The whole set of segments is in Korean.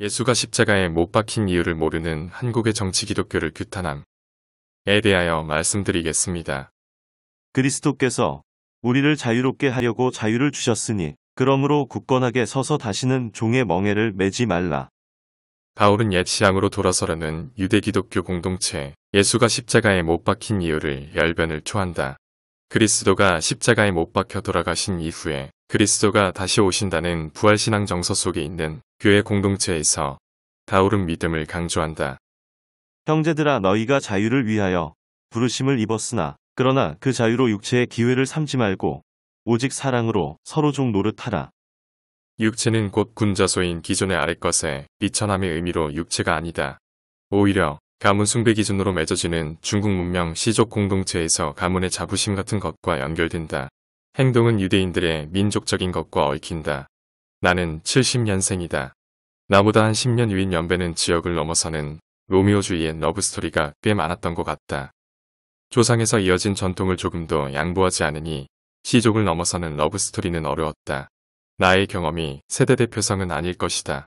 예수가 십자가에 못 박힌 이유를 모르는 한국의 정치 기독교를 규탄함에 대하여 말씀드리겠습니다. 그리스도께서 우리를 자유롭게 하려고 자유를 주셨으니 그러므로 굳건하게 서서 다시는 종의 멍에를 매지 말라. 바울은 옛 시향으로 돌아서려는 유대 기독교 공동체 예수가 십자가에 못 박힌 이유를 열변을 토한다. 그리스도가 십자가에 못 박혀 돌아가신 이후에 그리스도가 다시 오신다는 부활신앙 정서 속에 있는 교회 공동체에서 바울은 믿음을 강조한다. 형제들아, 너희가 자유를 위하여 부르심을 입었으나 그러나 그 자유로 육체의 기회를 삼지 말고 오직 사랑으로 서로 종 노릇하라. 육체는 곧 군자소인 기존의 아랫것에 비천함의 의미로 육체가 아니다. 오히려 가문 숭배 기준으로 맺어지는 중국 문명 시족 공동체에서 가문의 자부심 같은 것과 연결된다. 행동은 유대인들의 민족적인 것과 얽힌다. 나는 70년생이다. 나보다 한 10년 위인 연배는 지역을 넘어서는 로미오주의의 러브스토리가 꽤 많았던 것 같다. 조상에서 이어진 전통을 조금도 양보하지 않으니 시족을 넘어서는 러브스토리는 어려웠다. 나의 경험이 세대 대표성은 아닐 것이다.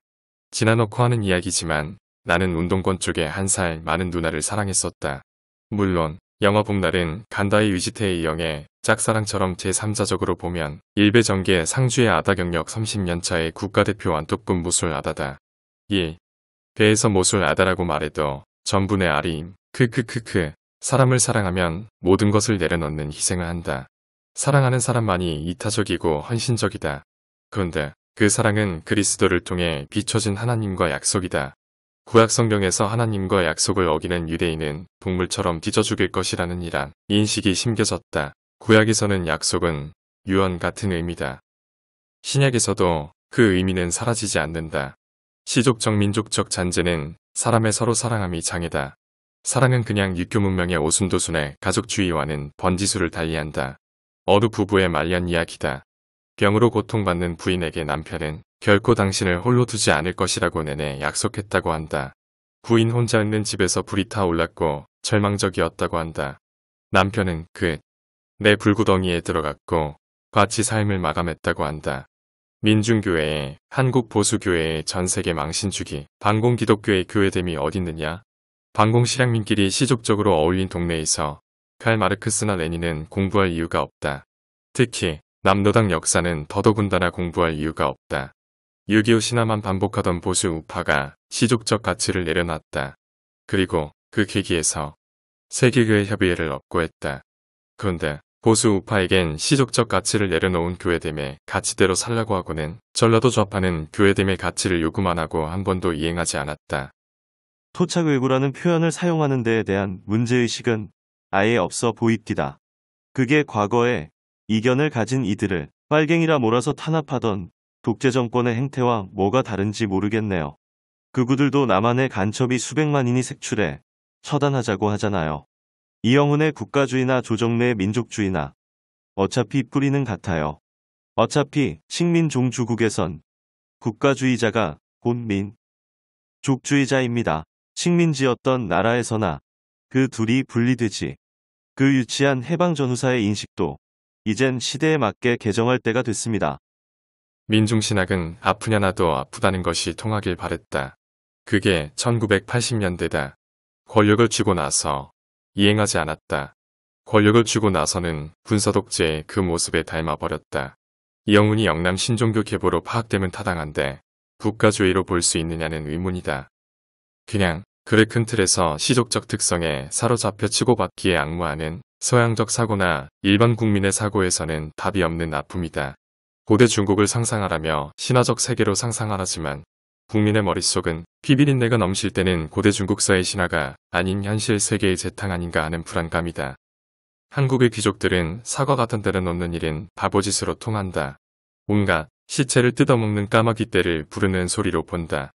지나놓고 하는 이야기지만 나는 운동권 쪽에 한 살 많은 누나를 사랑했었다. 물론 영화 봄날은 간다이 위지태의 이영애 짝사랑처럼 제3자적으로 보면 일베 정계 상주의 아다 경력 30년차의 국가대표 완독군 모술 아다다. 1. 배에서 모술 아다라고 말해도 전분의 아리임. 크크크크. 사람을 사랑하면 모든 것을 내려놓는 희생을 한다. 사랑하는 사람만이 이타적이고 헌신적이다. 그런데 그 사랑은 그리스도를 통해 비춰진 하나님과 약속이다. 구약 성경에서 하나님과 약속을 어기는 유대인은 동물처럼 찢어 죽일 것이라는 이란 인식이 심겨졌다. 구약에서는 약속은 유언 같은 의미다. 신약에서도 그 의미는 사라지지 않는다. 시족적 민족적 잔재는 사람의 서로 사랑함이 장애다. 사랑은 그냥 유교 문명의 오순도순의 가족주의와는 번지수를 달리한다. 어느 부부의 말년 이야기다. 병으로 고통받는 부인에게 남편은 결코 당신을 홀로 두지 않을 것이라고 내내 약속했다고 한다. 부인 혼자 있는 집에서 불이 타올랐고 절망적이었다고 한다. 남편은 내 불구덩이에 들어갔고 같이 삶을 마감했다고 한다. 민중교회에 한국 보수교회의 전세계 망신주기 반공기독교의 교회됨이 어딨느냐. 반공실향민끼리 시족적으로 어울린 동네에서 칼 마르크스나 레닌은 공부할 이유가 없다. 특히 남노당 역사는 더더군다나 공부할 이유가 없다. 6.25 신화만 반복하던 보수 우파가 시족적 가치를 내려놨다. 그리고 그 계기에서 세계교회 협의회를 얻고 했다. 그런데 보수 우파에겐 시족적 가치를 내려놓은 교회됨의 가치대로 살라고 하고는 전라도 좌파는 교회됨의 가치를 요구만 하고 한 번도 이행하지 않았다. 토착외구라는 표현을 사용하는 데에 대한 문제의식은 아예 없어 보입디다. 그게 과거에 이견을 가진 이들을 빨갱이라 몰아서 탄압하던 독재 정권의 행태와 뭐가 다른지 모르겠네요. 그구들도 남한의 간첩이 수백만인이 색출해 처단하자고 하잖아요. 이영훈의 국가주의나 조정래의 민족주의나 어차피 뿌리는 같아요. 어차피 식민종주국에선 국가주의자가 곧 민족주의자입니다. 식민지였던 나라에서나 그 둘이 분리되지. 그 유치한 해방전후사의 인식도 이젠 시대에 맞게 개정할 때가 됐습니다. 민중신학은 아프냐 나도 아프다는 것이 통하길 바랬다. 그게 1980년대다. 권력을 쥐고 나서 이행하지 않았다. 권력을 쥐고 나서는 군사독재의 그 모습에 닮아버렸다. 이영훈이 영남 신종교 계보로 파악되면 타당한데 국가주의로 볼 수 있느냐는 의문이다. 그냥 글의 큰 틀에서 시족적 특성에 사로잡혀 치고받기에 앙무하는 서양적 사고나 일반 국민의 사고에서는 답이 없는 아픔이다. 고대 중국을 상상하라며 신화적 세계로 상상하라지만 국민의 머릿속은 피비린내가 넘칠 때는 고대 중국사의 신화가 아닌 현실 세계의 재탕 아닌가 하는 불안감이다. 한국의 귀족들은 사과 같은 데를 놓는 일은 바보짓으로 통한다. 온갖 시체를 뜯어먹는 까마귀 떼를 부르는 소리로 본다.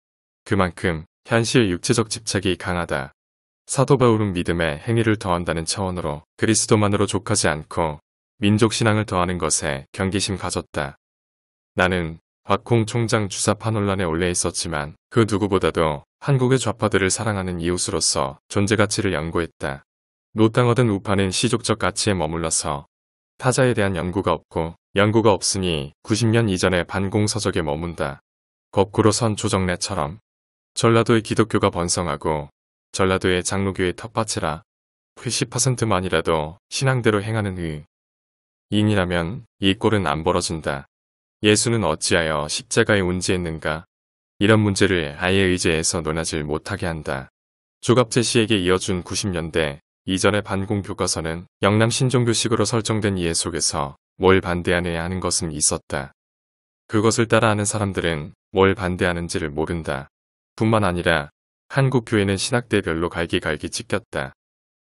그만큼 현실 육체적 집착이 강하다. 사도 바울은 믿음에 행위를 더한다는 차원으로 그리스도만으로 족하지 않고 민족신앙을 더하는 것에 경계심 가졌다. 나는 박홍 총장 주사파 논란에 올려 있었지만 그 누구보다도 한국의 좌파들을 사랑하는 이웃으로서 존재가치를 연구했다. 노땅 얻은 우파는 시족적 가치에 머물러서 타자에 대한 연구가 없고 연구가 없으니 90년 이전의 반공서적에 머문다. 거꾸로 선 조정래처럼 전라도의 기독교가 번성하고 전라도의 장로교의 텃밭이라 10%만이라도 신앙대로 행하는 인이라면 이 꼴은 안 벌어진다. 예수는 어찌하여 십자가에 운지했는가? 이런 문제를 아예 의제에서 논하질 못하게 한다. 조갑재 씨에게 이어준 90년대 이전의 반공 교과서는 영남 신종교식으로 설정된 이해 속에서 뭘 반대하느냐 하는 것은 있었다. 그것을 따라하는 사람들은 뭘 반대하는지를 모른다. 뿐만 아니라 한국 교회는 신학대별로 갈기갈기 찢겼다.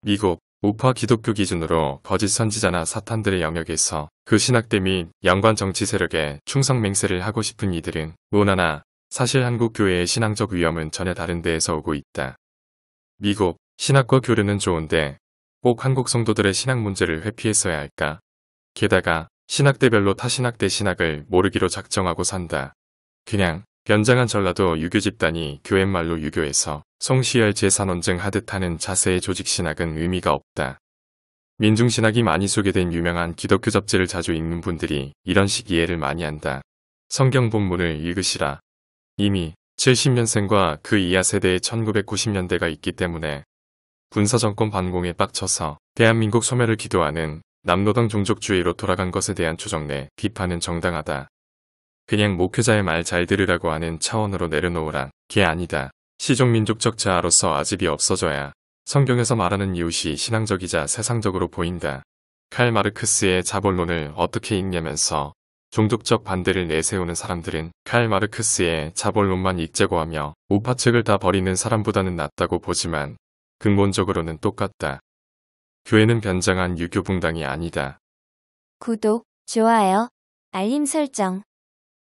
미국, 우파 기독교 기준으로 거짓 선지자나 사탄들의 영역에서 그 신학대 및 연관 정치 세력에 충성 맹세를 하고 싶은 이들은 무난하나 사실 한국 교회의 신앙적 위험은 전혀 다른 데에서 오고 있다. 미국, 신학과 교류는 좋은데 꼭 한국 성도들의 신앙 문제를 회피했어야 할까? 게다가 신학대별로 타신학대 신학을 모르기로 작정하고 산다. 그냥 변장한 전라도 유교 집단이 교회말로 유교에서 송시열 제산원증 하듯 하는 자세의 조직신학은 의미가 없다. 민중신학이 많이 소개된 유명한 기독교 잡지를 자주 읽는 분들이 이런 식 이해를 많이 한다. 성경 본문을 읽으시라. 이미 70년생과 그 이하 세대의 1990년대가 있기 때문에 군사정권 반공에 빡쳐서 대한민국 소멸을 기도하는 남노당 종족주의로 돌아간 것에 대한 조정 내 비판은 정당하다. 그냥 목회자의 말 잘 들으라고 하는 차원으로 내려놓으라. 게 아니다. 시종민족적 자아로서 아집이 없어져야 성경에서 말하는 이웃이 신앙적이자 세상적으로 보인다. 칼 마르크스의 자본론을 어떻게 읽냐면서 종족적 반대를 내세우는 사람들은 칼 마르크스의 자본론만 읽자고하며 우파책을 다 버리는 사람보다는 낫다고 보지만 근본적으로는 똑같다. 교회는 변장한 유교 붕당이 아니다. 구독, 좋아요, 알림 설정